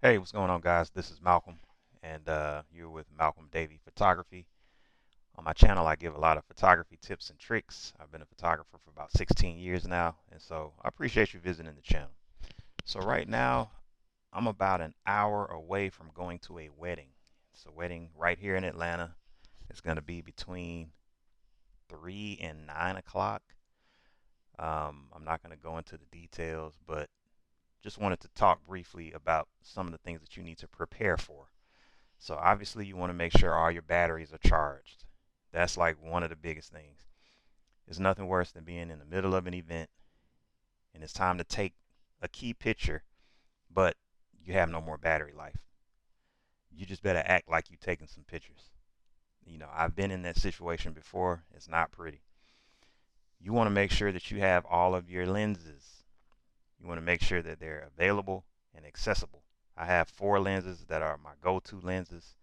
Hey, what's going on, guys? This is Malcolm, and you're with Malcolm Davey Photography. On my channel, I give a lot of photography tips and tricks. I've been a photographer for about 16 years now, and so I appreciate you visiting the channel. So right now, I'm about an hour away from going to a wedding. It's a wedding right here in Atlanta. It's going to be between 3 and 9 o'clock. I'm not going to go into the details, but just wanted to talk briefly about some of the things that you need to prepare for. So obviously you want to make sure all your batteries are charged. That's like one of the biggest things. There's nothing worse than being in the middle of an event and it's time to take a key picture, but you have no more battery life. You just better act like you're taking some pictures. I've been in that situation before. It's not pretty. You want to make sure that you have all of your lenses. You want to make sure that they're available and accessible. I have four lenses that are my go-to lenses.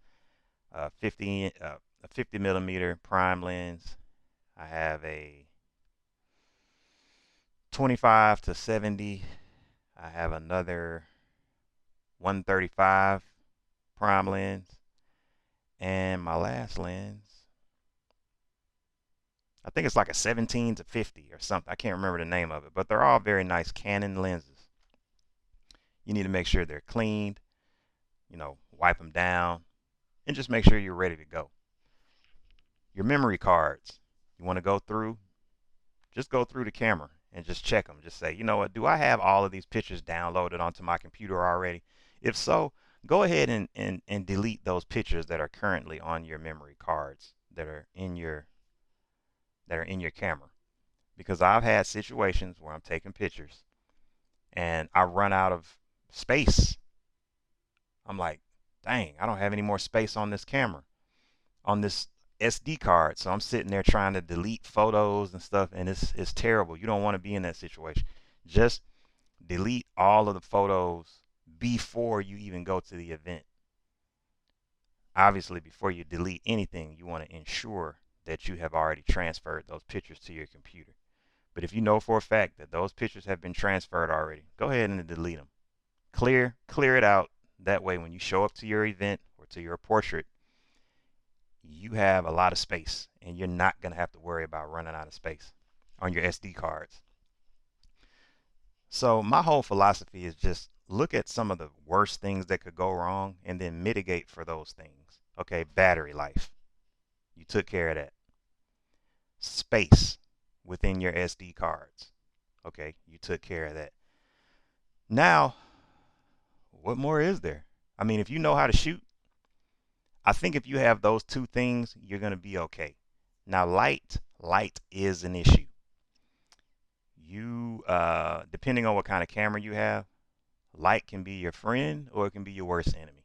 50 a 50 millimeter prime lens. I have a 25 to 70. I have another 135 prime lens, and my last lens, I think it's like a 17 to 50 or something. I can't remember the name of it, but they're all very nice Canon lenses. You need to make sure they're cleaned, wipe them down, and just make sure you're ready to go. Your memory cards, you want to go through, just go through the camera and just check them. Just say, you know what, do I have all of these pictures downloaded onto my computer already? If so, go ahead and delete those pictures that are currently on your memory cards that are in your camera. Because I've had situations where I'm taking pictures and I run out of space. I'm like, dang, I don't have any more space on this camera, on this SD card. So I'm sitting there trying to delete photos and stuff, and it's terrible. You don't want to be in that situation. Just delete all of the photos before you even go to the event. Obviously, before you delete anything, you want to ensure that you have already transferred those pictures to your computer. But if you know for a fact that those pictures have been transferred already, go ahead and delete them. Clear it out. That way, when you show up to your event or to your portrait, you have a lot of space and you're not going to have to worry about running out of space on your SD cards. So, my whole philosophy is just look at some of the worst things that could go wrong and then mitigate for those things. Okay, battery life. You took care of that. Space within your SD cards. Okay, you took care of that. Now, what more is there? I mean, if you know how to shoot, I think if you have those two things, you're going to be okay. Now, light is an issue. Depending on what kind of camera you have, light can be your friend or it can be your worst enemy.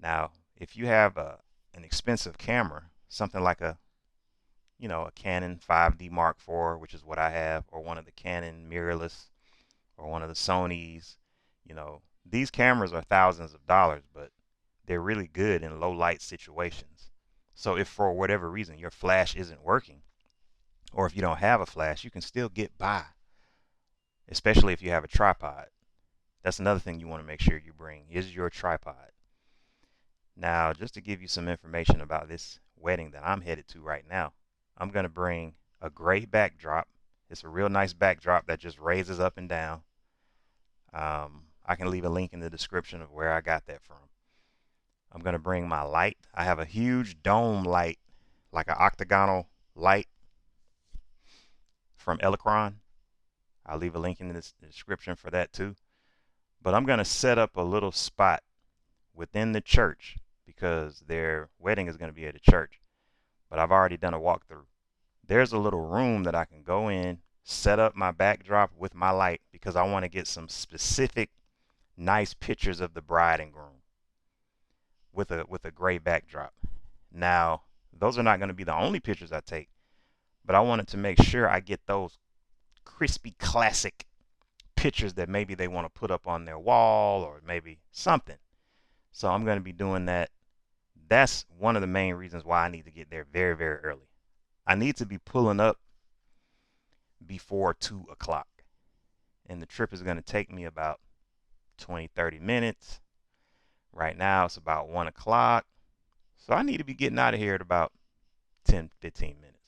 Now, if you have an expensive camera, something like a Canon 5D Mark IV, which is what I have, or one of the Canon mirrorless, or one of the Sonys, these cameras are thousands of dollars, but they're really good in low light situations. So if for whatever reason your flash isn't working, or if you don't have a flash, you can still get by, especially if you have a tripod. That's another thing you want to make sure you bring is your tripod. Now, just to give you some information about this wedding that I'm headed to right now, I'm going to bring a gray backdrop. It's a real nice backdrop that just raises up and down. I can leave a link in the description of where I got that from. I'm going to bring my light. I have a huge dome light, like an octagonal light from Elecron. I'll leave a link in the description for that too. But I'm going to set up a little spot within the church because their wedding is going to be at a church. But I've already done a walkthrough. There's a little room that I can go in, set up my backdrop with my light because I want to get some specific nice pictures of the bride and groom with a gray backdrop. Now, those are not going to be the only pictures I take, but I wanted to make sure I get those crispy classic pictures that maybe they want to put up on their wall or maybe something. So I'm going to be doing that. That's one of the main reasons why I need to get there very, very early. I need to be pulling up before 2 o'clock. And the trip is going to take me about 20, 30 minutes. Right now it's about 1 o'clock. So I need to be getting out of here at about 10, 15 minutes.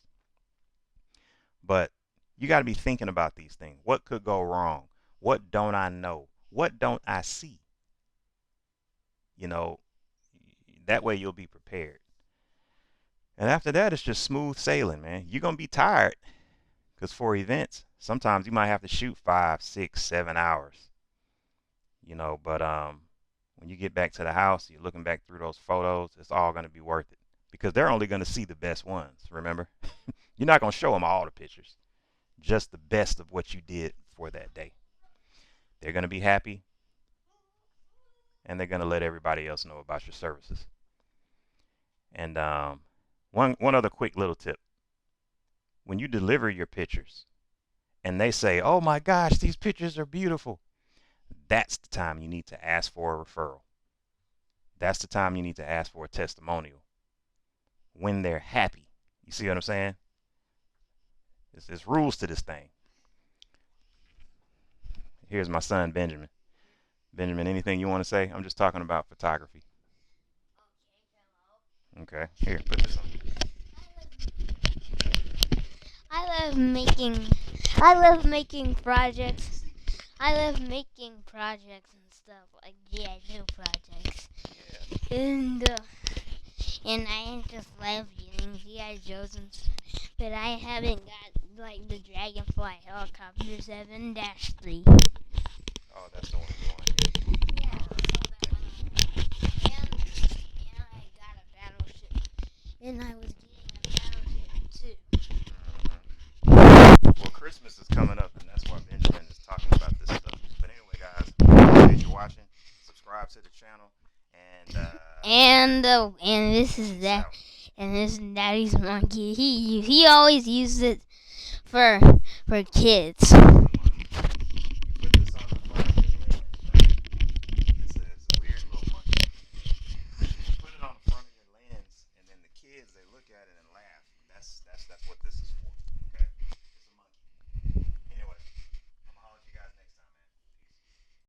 But you got to be thinking about these things. What could go wrong? What don't I know? What don't I see? You know, that way you'll be prepared. And after that, it's just smooth sailing, man. You're going to be tired because for events, sometimes you might have to shoot 5, 6, 7 hours, but when you get back to the house, you're looking back through those photos, it's all going to be worth it because they're only going to see the best ones, remember? You're not going to show them all the pictures, just the best of what you did for that day. They're going to be happy and they're going to let everybody else know about your services. And one other quick little tip. When you deliver your pictures and they say, "Oh my gosh, these pictures are beautiful," that's the time you need to ask for a referral. That's the time you need to ask for a testimonial. When they're happy. You see what I'm saying? There's rules to this thing. Here's my son, Benjamin. Benjamin, anything you want to say? I'm just talking about photography. Okay, here, put this on. I love making I love making projects. I love making projects and stuff like G.I. Joe projects. Yeah. And I just love getting G.I. Joes and stuff. But I haven't got like the Dragonfly Helicopter 7-3. Oh, that's the one you want. Yeah, and I got a battleship. And I was getting a battleship too. Well, Christmas is coming up, and that's why Benjamin is talking about this stuff. But anyway, guys, appreciate you watching. Subscribe to the channel, And this is that. out. And this is Daddy's monkey. He always uses it for kids. You put this on the front of your lens, right? It's a weird little monkey. You put it on the front of your lens, and then the kids they look at it and laugh. That's what this is for.